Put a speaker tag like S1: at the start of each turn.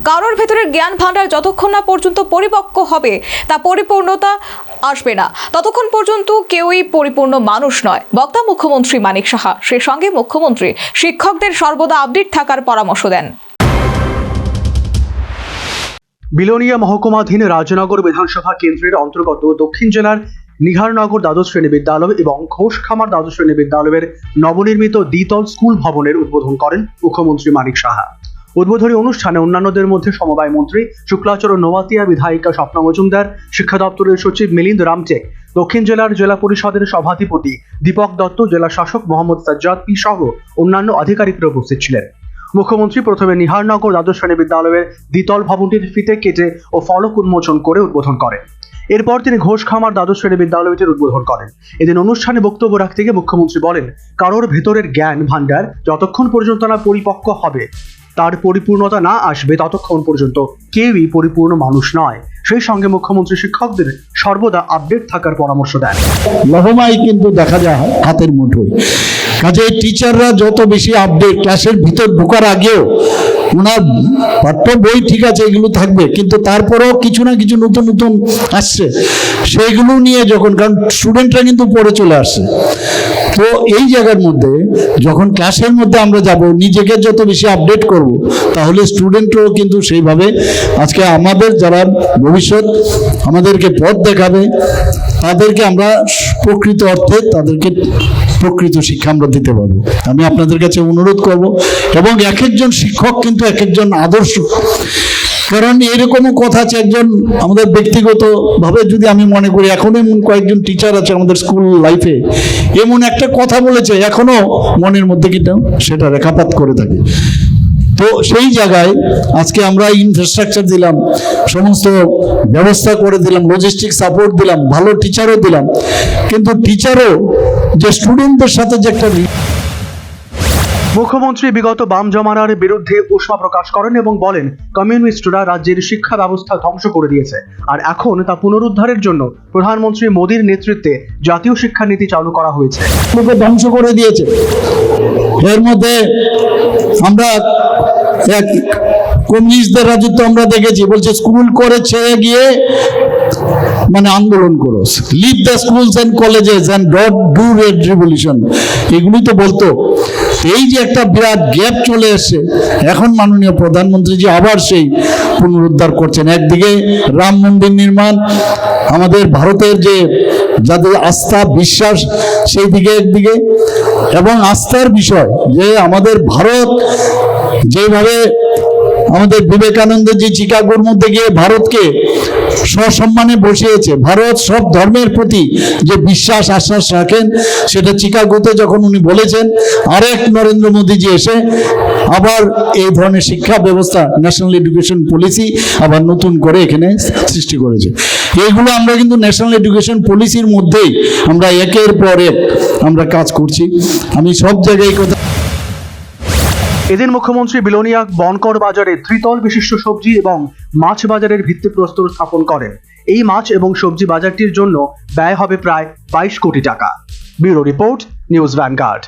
S1: কারোর ভেতরের জ্ঞান ভাণ্ডার যতক্ষণ না পর্যন্ত পরিপক্ক হবে, তা পরিপূর্ণতা আসবে না, ততক্ষণ পর্যন্ত কেউই পরিপূর্ণ মানুষ নয়। বক্তা মুখ্যমন্ত্রী মানিক সাহা। সেই সঙ্গে মুখ্যমন্ত্রী শিক্ষকদের সর্বদা আপডেট থাকার পরামর্শ দেন।
S2: বিলোনিয়া মহকুমাধীন রাজনগর বিধানসভা কেন্দ্রের অন্তর্গত দক্ষিণ জেলার নিহারনগর দ্বাদশ শ্রেণী বিদ্যালয় এবং ঘোষখামার দ্বাদশ শ্রেণী বিদ্যালয়ের নবনির্মিত দ্বিতল স্কুল ভবনের উদ্বোধন করেন মুখ্যমন্ত্রী মানিক সাহা। উদ্বোধনী অনুষ্ঠানে অন্যান্যদের মধ্যে সমবায় মন্ত্রী শুক্লাচরণ নোয়াতিয়া, বিধায়িকা স্বপ্না মজুমদার, শিক্ষা দপ্তরের সচিব মিলিন্দ রামটেক, দক্ষিণ জেলার জেলা পরিষদের সভাধিপতি দীপক দত্ত, জেলা শাসক মোহাম্মদ সাজ্জাদ পি সহ অন্যান্য আধিকারিকরা উপস্থিত ছিলেন। মুখ্যমন্ত্রী প্রথমে নিহারনগর দ্বাদশ শ্রেণী বিদ্যালয়ের দ্বিতল ভবনটির ফিতে কেটে ও ফলক উন্মোচন করে উদ্বোধন করেন। এরপর তিনি ঘোষখামার দ্বাদশ শ্রেণী বিদ্যালয়টির উদ্বোধন করেন। এদিন অনুষ্ঠানে বক্তব্য রাখতে গিয়ে মুখ্যমন্ত্রী বলেন, কারোর ভেতরের জ্ঞান ভাণ্ডার যতক্ষণ পর্যন্ত না পরিপক্ক হবে, তার পরিপূর্ণতা না আসবে, ততক্ষণ পর্যন্ত কেউই পরিপূর্ণ মানুষ নয়। সেই সঙ্গে মুখ্যমন্ত্রী শিক্ষকদের সর্বদা আপডেট থাকার পরামর্শ দেন।
S3: লহমাই কিন্তু দেখা যায় হাতের মুঠোয়। কাজে টিচাররা যত বেশি আপডেট, ক্লাসের ভিতর ঢোকার আগেও ওনার পাঠ্য বই ঠিক আছে, এগুলো থাকবে, কিন্তু তারপরেও কিছু না কিছু নতুন নতুন আসছে, সেইগুলো নিয়ে যখন, কারণ স্টুডেন্টরা কিন্তু পড়ে চলে আসছে, তো এই জায়গার মধ্যে যখন ক্লাসের মধ্যে আমরা যাব, নিজেকে যত বেশি আপডেট করব, তাহলে স্টুডেন্টরাও কিন্তু সেইভাবে আজকে আমাদের যারা ভবিষ্যৎ আমাদেরকে পথ দেখাবে, তাদেরকে আমরা প্রকৃত অর্থে তাদেরকে প্রকৃত শিক্ষা আমরা দিতে পারবো। আমি আপনাদের কাছে অনুরোধ করব, এবং এক একজন শিক্ষক কিন্তু এক একজন আদর্শ। কারণ এরকমও কথা আছে, একজন আমাদের ব্যক্তিগতভাবে যদি আমি মনে করি, এখনো এমন কয়েকজন টিচার আছে আমাদের স্কুল লাইফে, এমন একটা কথা বলেছে এখনো মনের মধ্যে কিন্তু সেটা রেখাপাত করে থাকে। তো সেই জায়গায় আজকে আমরা ইনফ্রাস্ট্রাকচার দিলাম, সমস্ত ব্যবস্থা করে দিলাম, লজিস্টিক সাপোর্ট দিলাম, ভালো টিচারও দিলাম, কিন্তু টিচারও যে স্টুডেন্টদের সাথে যে একটা
S2: মুখ্যমন্ত্রী বিগত বাম জমানার বিরুদ্ধে উষ্মা প্রকাশ করেন এবং বলেন, কমিউনিস্টরা রাজ্যের শিক্ষা ব্যবস্থা ধ্বংস করে দিয়েছে, আর এখন তা পুনরুদ্ধারের জন্য প্রধানমন্ত্রী মোদীর নেতৃত্বে জাতীয় শিক্ষানীতি চালু করা হয়েছে।
S3: ধ্বংস করে দিয়েছে। এর মধ্যে আমরা এক কমিউনিস্টদের রাজত্ব আমরা দেখেছি, বলছে স্কুল করে ছেড়ে গিয়ে মানে আন্দোলন করো, leave the schools and colleges and dot do red revolution, এগুলি তো বলতো। এই যে একটা বিরাট গ্যাপ চলে এসছে, এখন মাননীয় প্রধানমন্ত্রীজি আবার সেই পুনরুদ্ধার করছেন। একদিকে রাম মন্দির নির্মাণ, আমাদের ভারতের যে যাদের আস্থা বিশ্বাস, সেই দিকে একদিকে, এবং আস্থার বিষয় যে আমাদের ভারত যেভাবে আমাদের বিবেকানন্দজি চিকাগোর মধ্যে গিয়ে ভারতকে সসম্মানে বসিয়েছে, ভারত সব ধর্মের প্রতি যে বিশ্বাস আশ্বাস রাখেন, সেটা চিকাগোতে যখন উনি বলেছেন, আরেক নরেন্দ্র মোদীজি এসে আবার এই ধরনের শিক্ষা ব্যবস্থা, ন্যাশনাল এডুকেশন পলিসি আবার নতুন করে এখানে সৃষ্টি করেছে। এইগুলো আমরা কিন্তু ন্যাশনাল এডুকেশন পলিসির মধ্যেই আমরা একের পর এক আমরা কাজ করছি। আমি সব জায়গায় কথা।
S2: এদিন মুখ্যমন্ত্রী বিলোনিয়া বনকর বাজারে ত্রিতল বিশিষ্ট সবজি এবং মাছ বাজারের ভিত্তিপ্রস্তর স্থাপন করেন। এই মাছ এবং সবজি বাজারটির জন্য ব্যয় হবে প্রায় 22 কোটি টাকা। Bureau report, news vanguard.